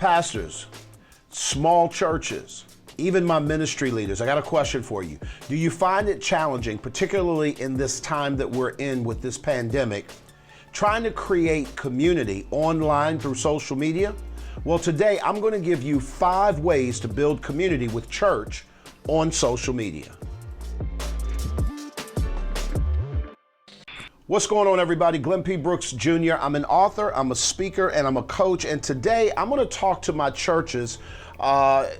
Pastors, small churches, even my ministry leaders, I got a question for you. Do you find it challenging, particularly in this time that we're in with this pandemic, trying to create community online through social media? Well, today I'm going to give you 5 ways to build community with church on social media. What's going on, everybody? Glenn P. Brooks Jr. I'm an author, I'm a speaker, and I'm a coach. And today I'm going to talk to my churches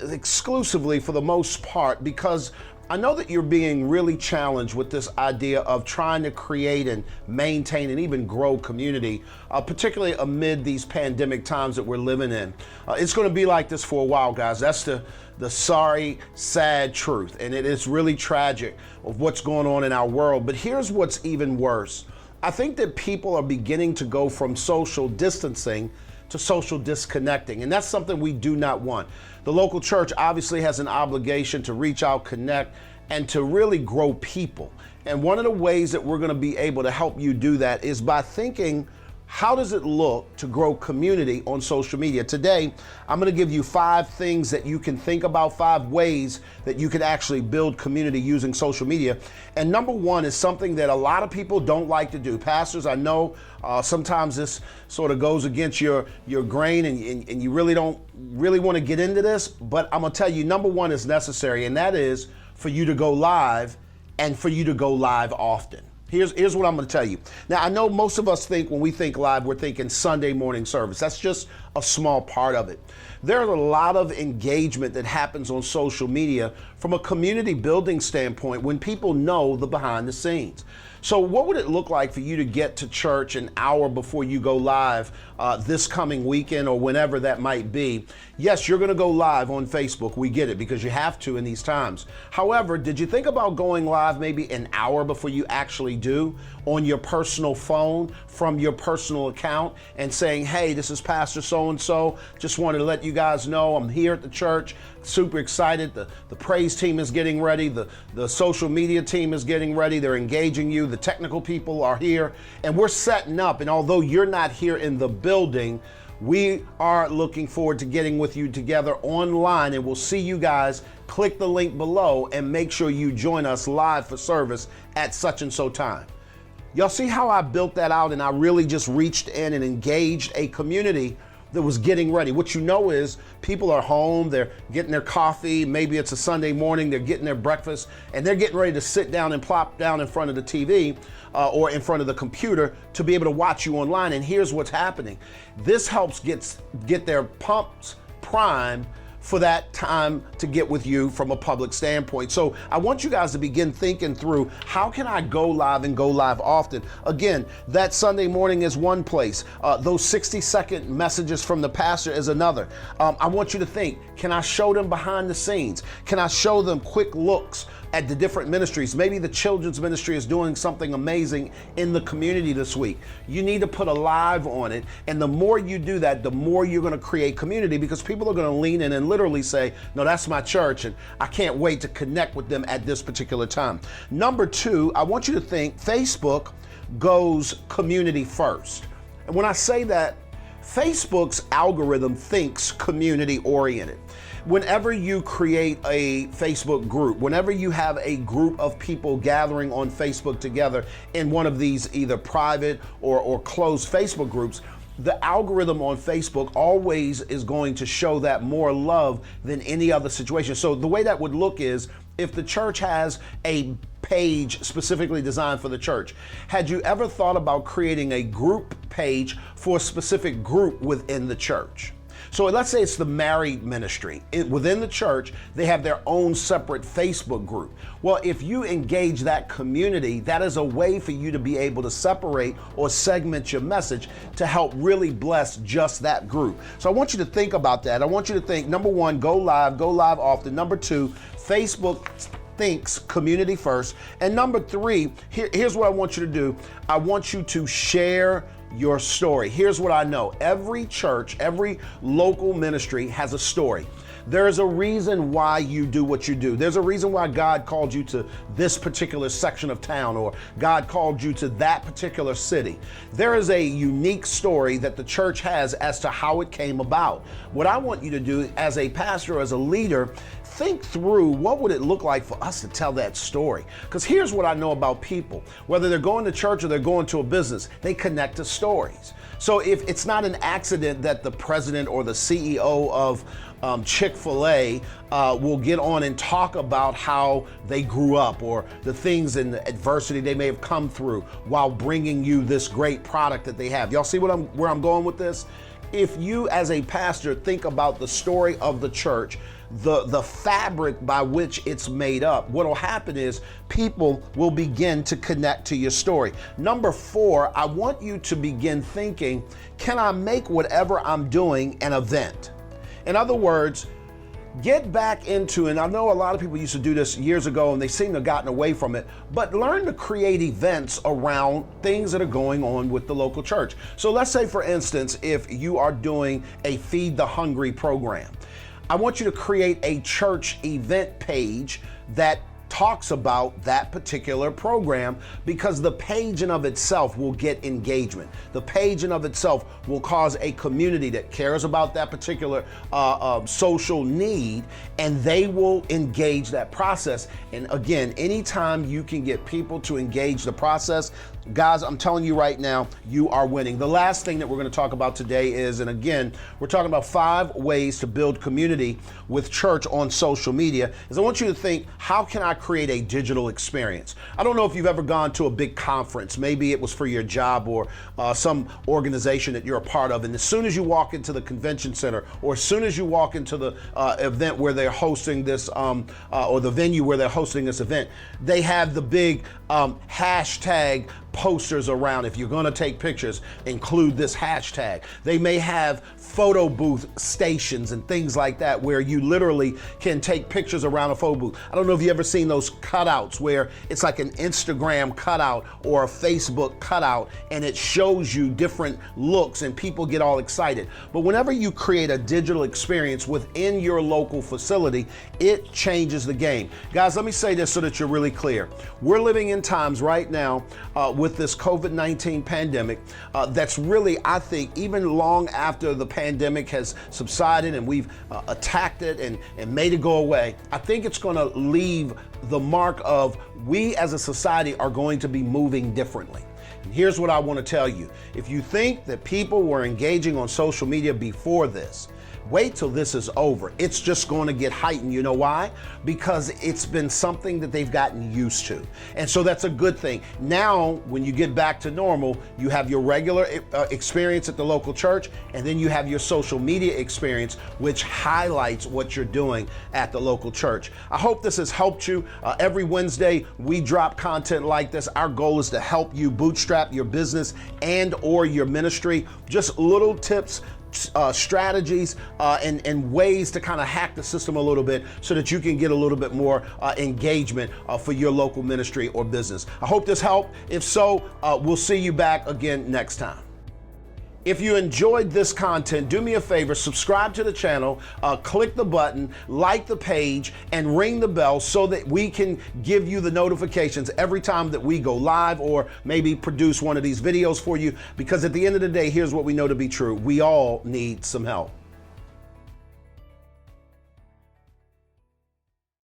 exclusively for the most part, because I know that you're being really challenged with this idea of trying to create and maintain and even grow community, particularly amid these pandemic times that we're living in. It's going to be like this for a while, guys. That's the sorry, sad truth. And it is really tragic of what's going on in our world. But here's what's even worse. I think that people are beginning to go from social distancing to social disconnecting, and that's something we do not want. The local church obviously has an obligation to reach out, connect, and to really grow people. And one of the ways that we're going to be able to help you do that is by thinking, how does it look to grow community on social media? Today, I'm going to give you 5 things that you can think about, 5 ways that you can actually build community using social media. And number 1 is something that a lot of people don't like to do. Pastors, I know sometimes this sort of goes against your grain and you really don't want to get into this, but I'm going to tell you, number 1 is necessary, and that is for you to go live and for you to go live often. Here's what I'm going to tell you. Now, I know most of us think when we think live, we're thinking Sunday morning service. That's just a small part of it. There's a lot of engagement that happens on social media from a community building standpoint when people know the behind the scenes. So what would it look like for you to get to church an hour before you go live this coming weekend or whenever that might be? Yes, you're going to go live on Facebook. We get it, because you have to in these times. However, did you think about going live maybe an hour before you actually do on your personal phone from your personal account and saying, hey, this is Pastor so-and-so. Just wanted to let you guys know I'm here at the church. Super excited. The praise team is getting ready. The social media team is getting ready. They're engaging you. The technical people are here, and we're setting up. And although you're not here in the building, we are looking forward to getting with you together online, and we'll see you guys. Click the link below and make sure you join us live for service at such and so time. Y'all see how I built that out, and I really just reached in and engaged a community that was getting ready. What you know is people are home, they're getting their coffee, maybe it's a Sunday morning, they're getting their breakfast, and they're getting ready to sit down and plop down in front of the TV or in front of the computer to be able to watch you online. And here's what's happening. This helps get their pumps primed for that time to get with you from a public standpoint. So I want you guys to begin thinking through, how can I go live and go live often? Again, that Sunday morning is one place. Those 60-second messages from the pastor is another. I want you to think, can I show them behind the scenes? Can I show them quick looks at the different ministries? Maybe the children's ministry is doing something amazing in the community this week. You need to put a live on it. And the more you do that, the more you're going to create community, because people are going to lean in and literally say, no, that's my church, and I can't wait to connect with them at this particular time. Number 2, I want you to think Facebook goes community first. And when I say that, Facebook's algorithm thinks community oriented. Whenever you create a Facebook group, whenever you have a group of people gathering on Facebook together in one of these either private or closed Facebook groups, the algorithm on Facebook always is going to show that more love than any other situation. So the way that would look is, if the church has a page specifically designed for the church, had you ever thought about creating a group page for a specific group within the church? So let's say it's the married ministry. Within the church, they have their own separate Facebook group. Well, if you engage that community, that is a way for you to be able to separate or segment your message to help really bless just that group. So I want you to think about that. I want you to think, number 1, go live often. Number 2, Facebook thinks community first. And number 3, here's what I want you to do. I want you to share your story. Here's what I know. Every church, every local ministry has a story. There's a reason why you do what you do. There's a reason why God called you to this particular section of town, or God called you to that particular city. There is a unique story that the church has as to how it came about. What I want you to do as a pastor, as a leader, think through what would it look like for us to tell that story. Because here's what I know about people. Whether they're going to church or they're going to a business, they connect to stories. So if it's not an accident that the president or the CEO of Chick-fil-A will get on and talk about how they grew up, or the things and the adversity they may have come through while bringing you this great product that they have. Y'all see where I'm going with this? If you as a pastor think about the story of the church, the fabric by which it's made up, what will happen is people will begin to connect to your story. Number 4, I want you to begin thinking, can I make whatever I'm doing an event? In other words, get back into, and I know a lot of people used to do this years ago and they seem to have gotten away from it, but learn to create events around things that are going on with the local church. So let's say, for instance, if you are doing a Feed the Hungry program, I want you to create a church event page that talks about that particular program, because the page in of itself will get engagement. The page in of itself will cause a community that cares about that particular social need, and they will engage that process. And again, anytime you can get people to engage the process, guys, I'm telling you right now, you are winning. The last thing that we're going to talk about today is, and again, we're talking about 5 ways to build community with church on social media, is I want you to think, how can I create a digital experience? I don't know if you've ever gone to a big conference. Maybe it was for your job or some organization that you're a part of. And as soon as you walk into the convention center, or as soon as you walk into the event where they're hosting this, or the venue where they're hosting this event, they have the big hashtag posters around. If you're going to take pictures, include this hashtag. They may have photo booth stations and things like that where you literally can take pictures around a photo booth. I don't know if you've ever seen those cutouts where it's like an Instagram cutout or a Facebook cutout, and it shows you different looks and people get all excited. But whenever you create a digital experience within your local facility, it changes the game. Guys, let me say this so that you're really clear. We're living in times right now with this COVID-19 pandemic that's really, I think, even long after the pandemic has subsided and we've attacked it and made it go away, I think it's going to leave the mark of, we as a society are going to be moving differently. And here's what I want to tell you. If you think that people were engaging on social media before this, wait till this is over. It's just going to get heightened. You know why? Because it's been something that they've gotten used to. And so that's a good thing. Now, when you get back to normal, you have your regular experience at the local church, and then you have your social media experience, which highlights what you're doing at the local church. I hope this has helped you. Every Wednesday, we drop content like this. Our goal is to help you bootstrap your business and or your ministry. Just little tips, strategies, and ways to kind of hack the system a little bit so that you can get a little bit more engagement for your local ministry or business. I hope this helped. If so, we'll see you back again next time. If you enjoyed this content, do me a favor, subscribe to the channel, click the button, like the page, and ring the bell so that we can give you the notifications every time that we go live or maybe produce one of these videos for you. Because at the end of the day, here's what we know to be true. We all need some help.